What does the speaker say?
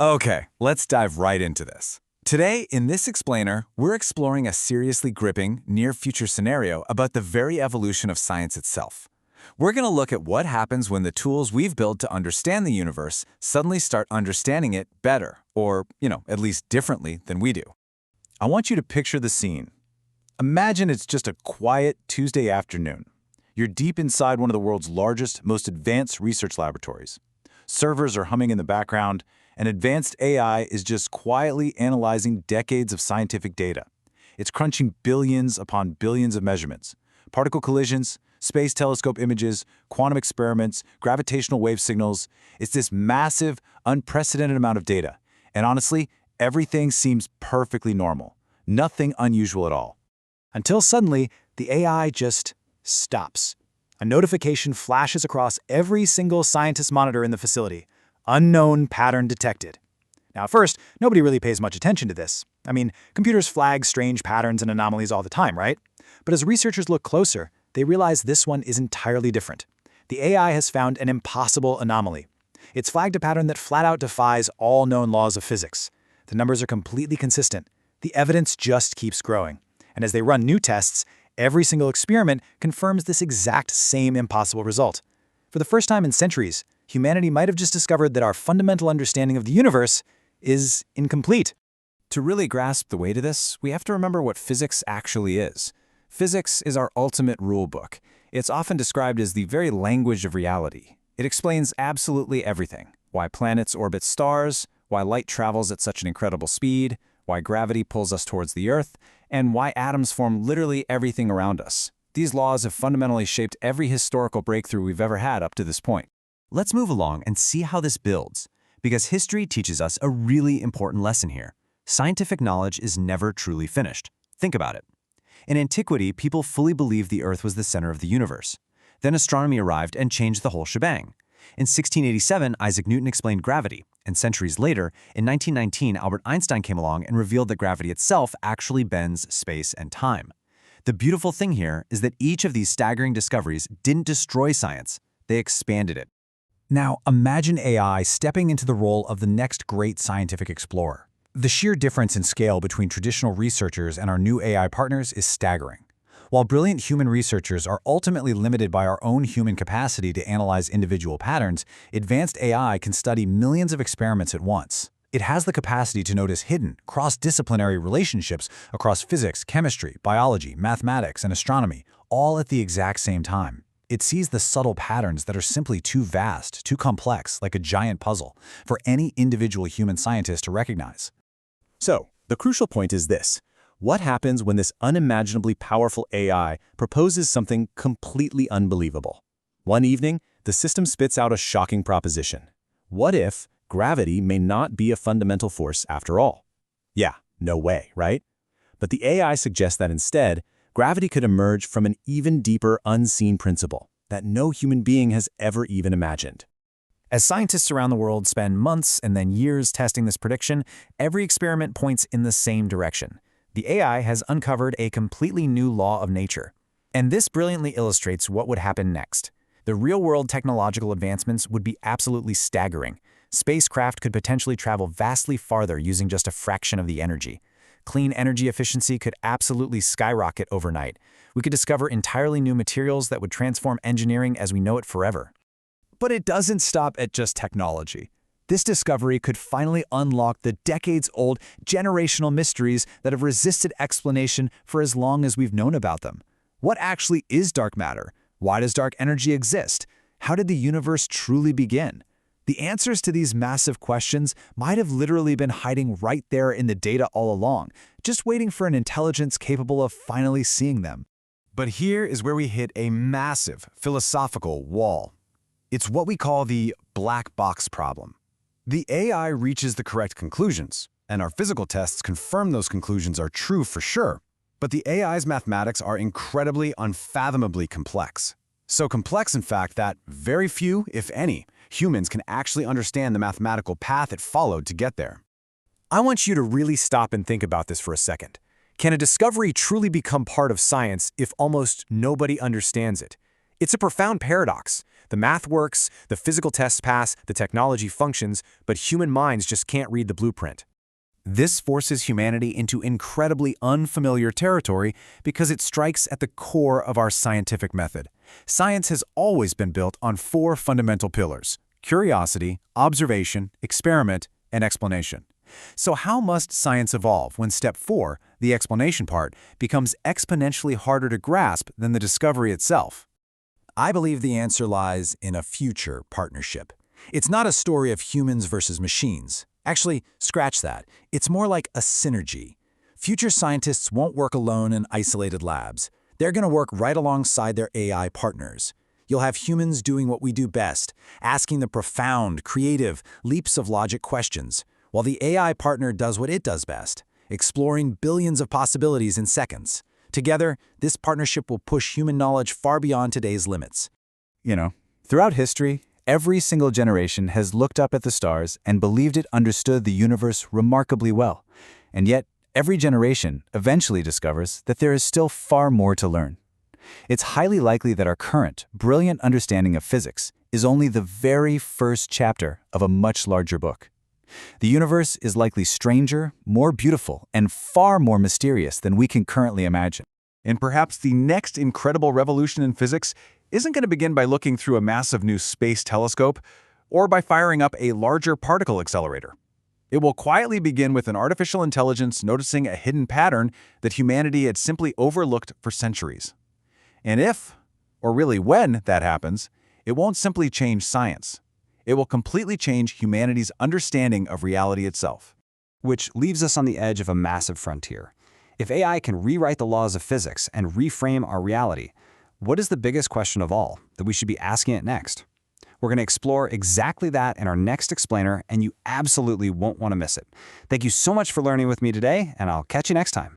Okay, let's dive right into this. Today, in this explainer, we're exploring a seriously gripping, near-future scenario about the very evolution of science itself. We're going to look at what happens when the tools we've built to understand the universe suddenly start understanding it better, or, at least differently than we do. I want you to picture the scene. Imagine it's just a quiet Tuesday afternoon. You're deep inside one of the world's largest, most advanced research laboratories. Servers are humming in the background, and advanced AI is just quietly analyzing decades of scientific data. It's crunching billions upon billions of measurements. Particle collisions, space telescope images, quantum experiments, gravitational wave signals. It's this massive, unprecedented amount of data. And honestly, everything seems perfectly normal. Nothing unusual at all. Until suddenly, the AI just stops. A notification flashes across every single scientist monitor in the facility. Unknown pattern detected. Now, at first, nobody really pays much attention to this. Computers flag strange patterns and anomalies all the time, right? But as researchers look closer, they realize this one is entirely different. The AI has found an impossible anomaly. It's flagged a pattern that flat out defies all known laws of physics. The numbers are completely consistent. The evidence just keeps growing. And as they run new tests, every single experiment confirms this exact same impossible result. For the first time in centuries, humanity might have just discovered that our fundamental understanding of the universe is incomplete. To really grasp the weight of this, we have to remember what physics actually is. Physics is our ultimate rule book. It's often described as the very language of reality. It explains absolutely everything: why planets orbit stars, why light travels at such an incredible speed, why gravity pulls us towards the Earth, and why atoms form literally everything around us. These laws have fundamentally shaped every historical breakthrough we've ever had up to this point. Let's move along and see how this builds, because history teaches us a really important lesson here. Scientific knowledge is never truly finished. Think about it. In antiquity, people fully believed the Earth was the center of the universe. Then astronomy arrived and changed the whole shebang. In 1687, Isaac Newton explained gravity, and centuries later, in 1919, Albert Einstein came along and revealed that gravity itself actually bends space and time. The beautiful thing here is that each of these staggering discoveries didn't destroy science, they expanded it. Now, imagine AI stepping into the role of the next great scientific explorer. The sheer difference in scale between traditional researchers and our new AI partners is staggering. While brilliant human researchers are ultimately limited by our own human capacity to analyze individual patterns, advanced AI can study millions of experiments at once. It has the capacity to notice hidden, cross-disciplinary relationships across physics, chemistry, biology, mathematics, and astronomy, all at the exact same time. It sees the subtle patterns that are simply too vast, too complex, like a giant puzzle, for any individual human scientist to recognize. So, the crucial point is this. What happens when this unimaginably powerful AI proposes something completely unbelievable? One evening, the system spits out a shocking proposition. What if gravity may not be a fundamental force after all? Yeah, no way, right? But the AI suggests that instead, gravity could emerge from an even deeper unseen principle that no human being has ever even imagined. As scientists around the world spend months and then years testing this prediction, every experiment points in the same direction. The AI has uncovered a completely new law of nature. And this brilliantly illustrates what would happen next. The real-world technological advancements would be absolutely staggering. Spacecraft could potentially travel vastly farther using just a fraction of the energy. Clean energy efficiency could absolutely skyrocket overnight. We could discover entirely new materials that would transform engineering as we know it forever. But it doesn't stop at just technology. This discovery could finally unlock the decades-old generational mysteries that have resisted explanation for as long as we've known about them. What actually is dark matter? Why does dark energy exist? How did the universe truly begin? The answers to these massive questions might have literally been hiding right there in the data all along, just waiting for an intelligence capable of finally seeing them. But here is where we hit a massive philosophical wall. It's what we call the black box problem. The AI reaches the correct conclusions, and our physical tests confirm those conclusions are true for sure. But the AI's mathematics are incredibly, unfathomably complex. So complex, in fact, that very few, if any, humans can actually understand the mathematical path it followed to get there. I want you to really stop and think about this for a second. Can a discovery truly become part of science if almost nobody understands it? It's a profound paradox. The math works, the physical tests pass, the technology functions, but human minds just can't read the blueprint. This forces humanity into incredibly unfamiliar territory because it strikes at the core of our scientific method. Science has always been built on 4 fundamental pillars: curiosity, observation, experiment, and explanation. So how must science evolve when step 4, the explanation part, becomes exponentially harder to grasp than the discovery itself? I believe the answer lies in a future partnership. It's not a story of humans versus machines. Actually, scratch that. It's more like a synergy. Future scientists won't work alone in isolated labs. They're going to work right alongside their AI partners. You'll have humans doing what we do best, asking the profound, creative, leaps of logic questions, while the AI partner does what it does best, exploring billions of possibilities in seconds. Together, this partnership will push human knowledge far beyond today's limits. Throughout history, every single generation has looked up at the stars and believed it understood the universe remarkably well. And yet, every generation eventually discovers that there is still far more to learn. It's highly likely that our current, brilliant understanding of physics is only the very first chapter of a much larger book. The universe is likely stranger, more beautiful, and far more mysterious than we can currently imagine. And perhaps the next incredible revolution in physics isn't going to begin by looking through a massive new space telescope or by firing up a larger particle accelerator. It will quietly begin with an artificial intelligence noticing a hidden pattern that humanity had simply overlooked for centuries. And if, or really when, that happens, it won't simply change science. It will completely change humanity's understanding of reality itself. Which leaves us on the edge of a massive frontier. If AI can rewrite the laws of physics and reframe our reality, what is the biggest question of all that we should be asking it next? We're going to explore exactly that in our next explainer, and you absolutely won't want to miss it. Thank you so much for learning with me today, and I'll catch you next time.